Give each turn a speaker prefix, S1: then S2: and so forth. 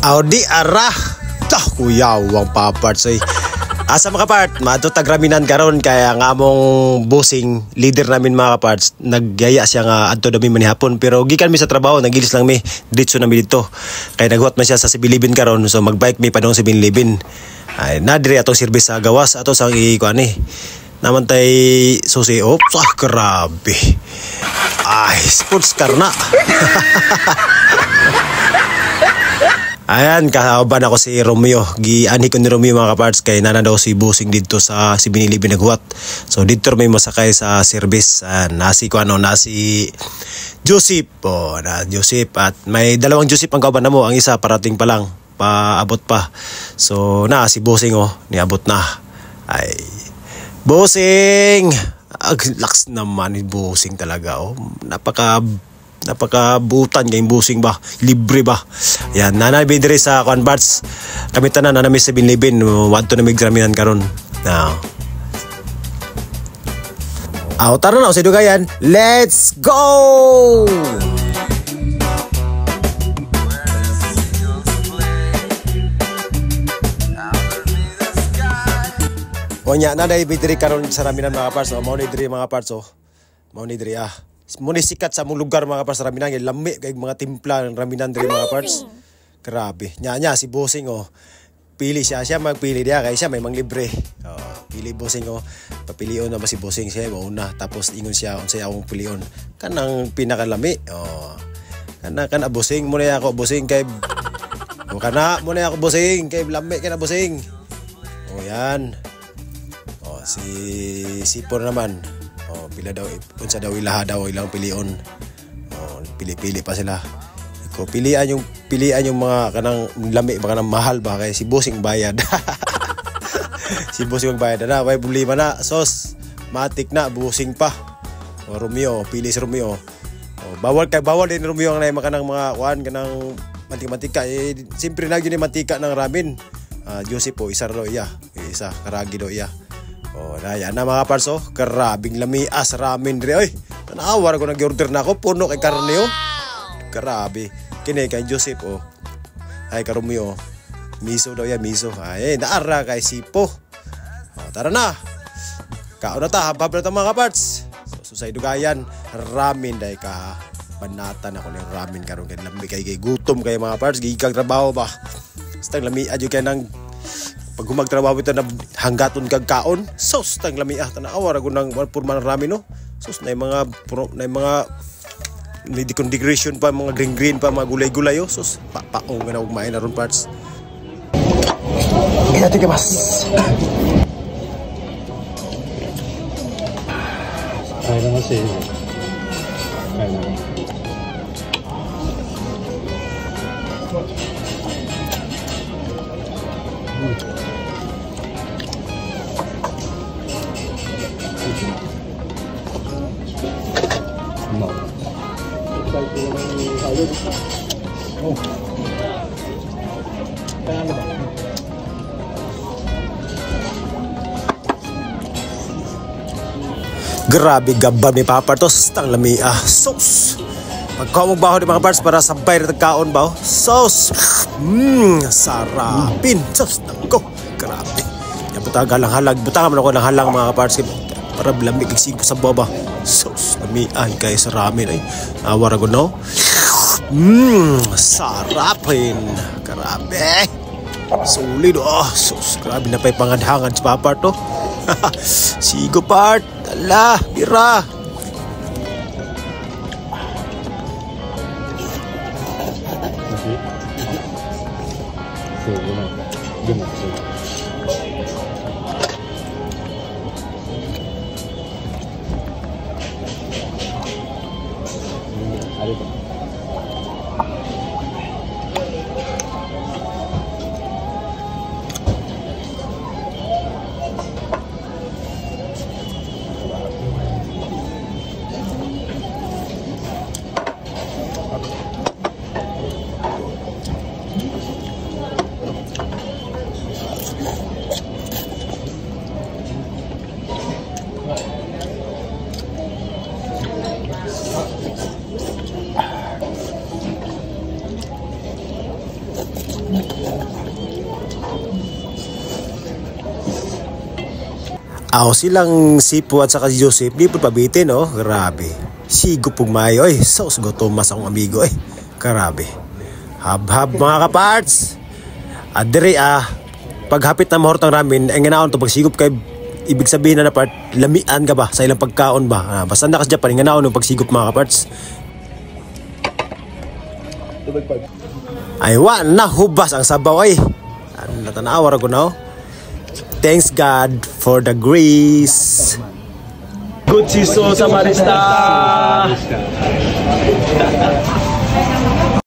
S1: Audi arah. Tah kuyaw ang paparts ay. Asa mga kapart, matutag raminan karon kaya nga among bossing leader namin mga kaparts nagyaya siya nga adto dami man hapon pero gikan mi sa trabaho nagilis lang mi ditso na mi dito kaya naghuwat man siya sa 7-Eleven karon so magbike mi padong 7-Eleven ay nadiri atong service sa gawas ato sang ikuan ni naman tay susi ops grabe ay sports car na. Ayan, kahaban ako si Romeo. Giani ko ni Romeo mga kaparts kay nana daw si busing dito sa 7-Eleven naghuwat. So dito may masakay sa service. Nasi ko nasi Joseph. Na Joseph at may dalawang Joseph ang kauban na mo. Ang isa parating pa lang, paabot pa. So si busing niabot na. Ay busing. Laks naman ni busing talaga napakabutan kay busing ba libre ba yan nanay dire sa converts kami tanan na nami 7-Eleven wadto na migraminan karon now tara na sa dugayan let's go. Onya na dai bidiri karon sa raminan mga parts mao ni diri mga parts mao ni diri muna sikat sa mong lugar mga parts raminan lami kay mga timpla ng raminan diri mga parts grabe nya si bossing pili siya magpili dia kay siya may manglibre pili bossing papilion na ba si bossing siya una tapos ingon siya unsay akong pilion kanang pinakalami kana bossing muna ako bossing kay kana muna ako bossing kay lami kana bossing yan si Sipor naman pila daw unsa daw ilaha daw ilang pilion pili-pili pa sila ko pilian yung mga kanang lami ba kanang mahal ba kay si bossing bayad si bossing magbayad na may problema na sos matik na bossing pa Romeo pili si Romeo bawal din Romeo ang nay makanang mga kuan kanang mantika siyempre na gyud ni mantika ng ramen Joseph isa ro isa karagi do iya yan na mga parts karabing lamias ramen diri oy tanawa ko nag-order na ako puno kay karne karabi kini kay Joseph ay karumyo miso daw miso ay naara kay Sipo tara na kaon na ta habab na ta mga parts so sa dugayan ramen dai ka banatan ako ng ramen karon kay lambi kay gutom kay mga parts gigag trabaho ba stang lami adyo kay nang pag humagtrabaho ito na hanggaton kag kaon sos tang lami tanawa ra gunang purman ramen sos na mga may decontegration pa mga green pa mga gulay-gulay sos paong nga na ugmain na ron parts ito mas kaya naman siya kaya naman grabe gabab ni Papa to stang lami sauce pagka magbaho di mga parts para sabay na tagkaon ba sauce sarapin sauce nangko grabe yan butang halang butang man ako ng halang mga parts para lamig sigo sa baba sauce lami kay sa ramen ay awara ko no sarapin grabe solid sauce grabe na pa'y pangadhangan si Papa to sigo part ala bira Aw silang Sipo at saka Joseph, di po pabitin, oh. Grabe. Sigo pong mayo, eh. Sauce go Thomas akong amigo, eh. Grabe. Hab-hab mga kaparts. Adiri, paghapit na mahortang ramin, ang ganaon to pagsigop kay ibig sabihin na part, lamian ka ba sa ilang pagkaon ba? Basta na kasi Japan, ang ganaon ng pagsigop mga kaparts. Ay, na hubas ang sabaw, ay. Natanawar ko na, oh. Thanks God for the grace. Good season sa Marista.